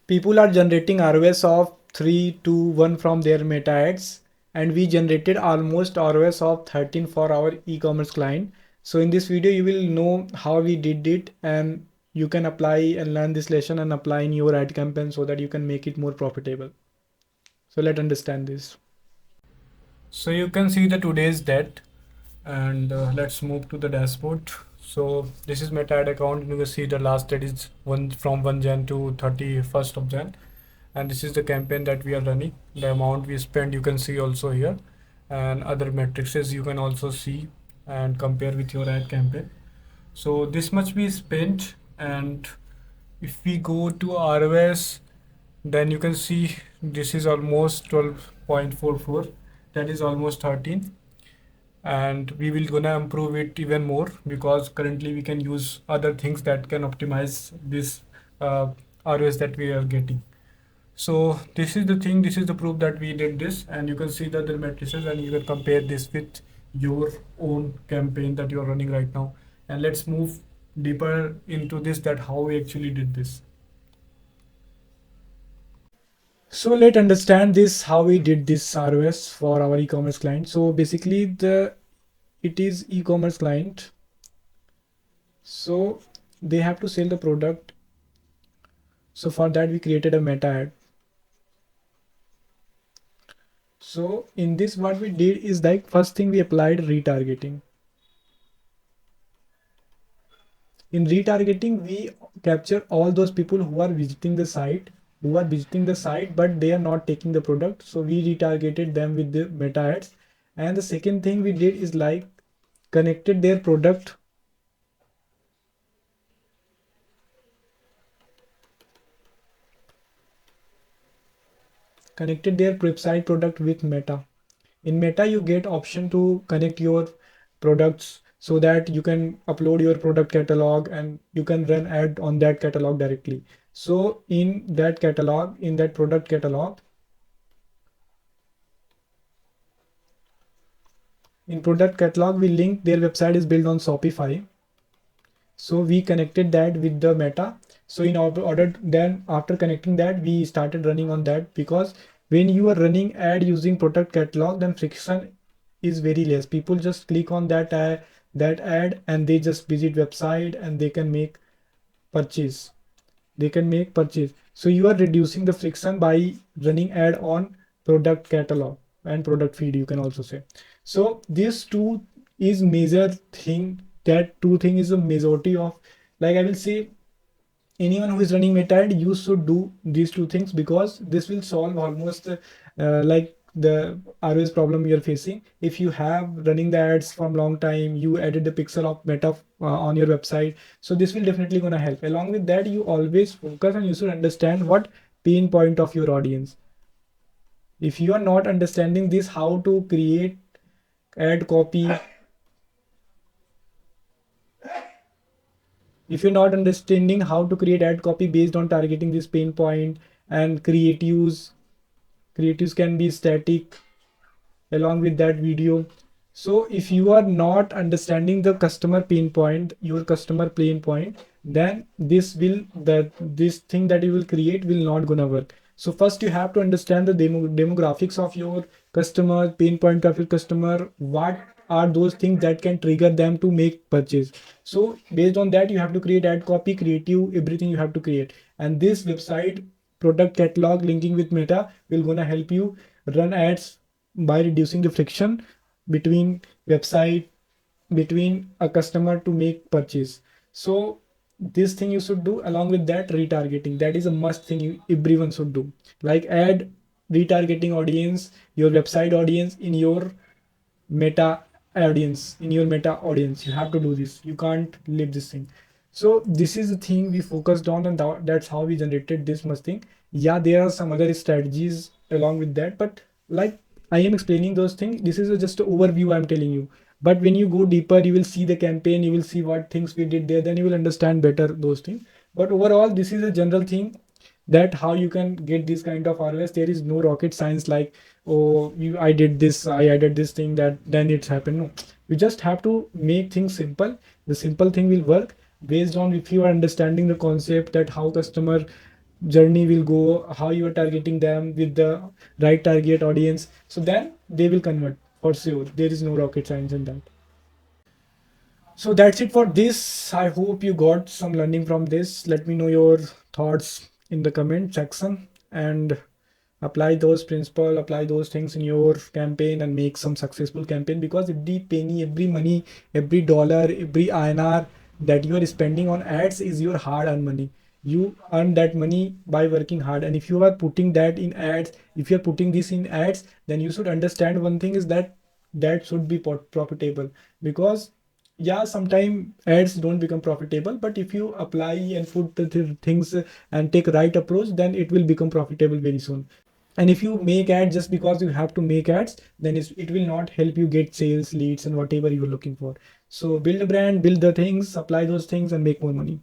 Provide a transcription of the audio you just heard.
People are generating ROS of 3 to 1 from their meta ads, and we generated almost ROS of 13 for our e-commerce client. So in this video you will know how we did it, and you can apply and learn this lesson and apply in your ad campaign so that you can make it more profitable. So let's understand this. So you can see the today's date, and let's move to the dashboard. So this is meta ad account, and you can see the last date is from 1 Jan to 31st of Jan, and this is the campaign that we are running. The amount we spent you can see also here, and other matrices you can also see and compare with your ad campaign. So this much we spent, and if we go to ROS, then you can see this is almost 12.44, that is almost 13, and we will gonna improve it even more because currently we can use other things that can optimize this ROS that we are getting. So this is the thing, this is the proof that we did this, and you can see the other matrices and you can compare this with your own campaign that you're running right now. And let's move deeper into this, that how we actually did this. So let's understand this, how we did this ROS for our e-commerce client. So basically it is e-commerce client. So they have to sell the product. So for that we created a meta ad. So in this what we did is like first thing we applied retargeting. In retargeting we capture all those people who are visiting the site, but they are not taking the product. So we retargeted them with the meta ads. And the second thing we did is like connected their product website product with meta. In meta you get option to connect your products so that you can upload your product catalog and you can run ad on that catalog directly. So in that product catalog, we link their website is built on Shopify. So we connected that with the meta. So in order, then after connecting that, we started running on that, because when you are running ad using product catalog, then friction is very less. People just click on that ad and they just visit website and they can make purchase. So you are reducing the friction by running ad on product catalog and product feed, you can also say. So these two is major thing. That two thing is a majority of, like I will say, anyone who is running meta ad, you should do these two things, because this will solve almost like the ROS problem you're facing. If you have running the ads from long time, you added the pixel of meta on your website, so this will definitely gonna help. Along with that, you always focus and you should understand what pain point of your audience. If you are not understanding this, how to create ad copy, if you're not understanding how to create ad copy based on targeting this pain point, and creatives can be static along with that video. So if you are not understanding the your customer pain point, then this thing that you will create will not gonna work. So first you have to understand the demographics of your customer, pain point of your customer, what are those things that can trigger them to make purchase. So based on that, you have to create ad copy, creative, everything you have to create. And this website product catalog linking with meta will gonna help you run ads by reducing the friction between a customer to make purchase. So this thing you should do. Along with that, retargeting, that is a must thing everyone should do. Like add retargeting audience, your website audience, in your meta audience. You have to do this, you can't leave this thing. So this is the thing we focused on, and that's how we generated this much thing. Yeah, there are some other strategies along with that, but like I am explaining those things, this is just an overview I'm telling you. But when you go deeper, you will see the campaign, you will see what things we did there, then you will understand better those things. But overall, this is a general thing, that how you can get this kind of ROS. There is no rocket science like, oh, I did this, I added this thing, that then it's happened. No, you just have to make things simple. The simple thing will work based on if you are understanding the concept, that how customer journey will go, how you are targeting them with the right target audience, so then they will convert for sure. There is no rocket science in that. So that's it for this. I hope you got some learning from this. Let me know your thoughts in the comment section, and apply those principles, apply those things in your campaign and make some successful campaign, because every penny, every money, every dollar, every INR that you are spending on ads is your hard earned money. You earn that money by working hard, and if you are putting that in ads, if you are putting this in ads, then you should understand one thing is that that should be profitable. Because yeah, sometimes ads don't become profitable, but if you apply and put the things and take right approach, then it will become profitable very soon. And if you make ads just because you have to make ads, then it will not help you get sales, leads, and whatever you're looking for. So build a brand, build the things, apply those things, and make more money.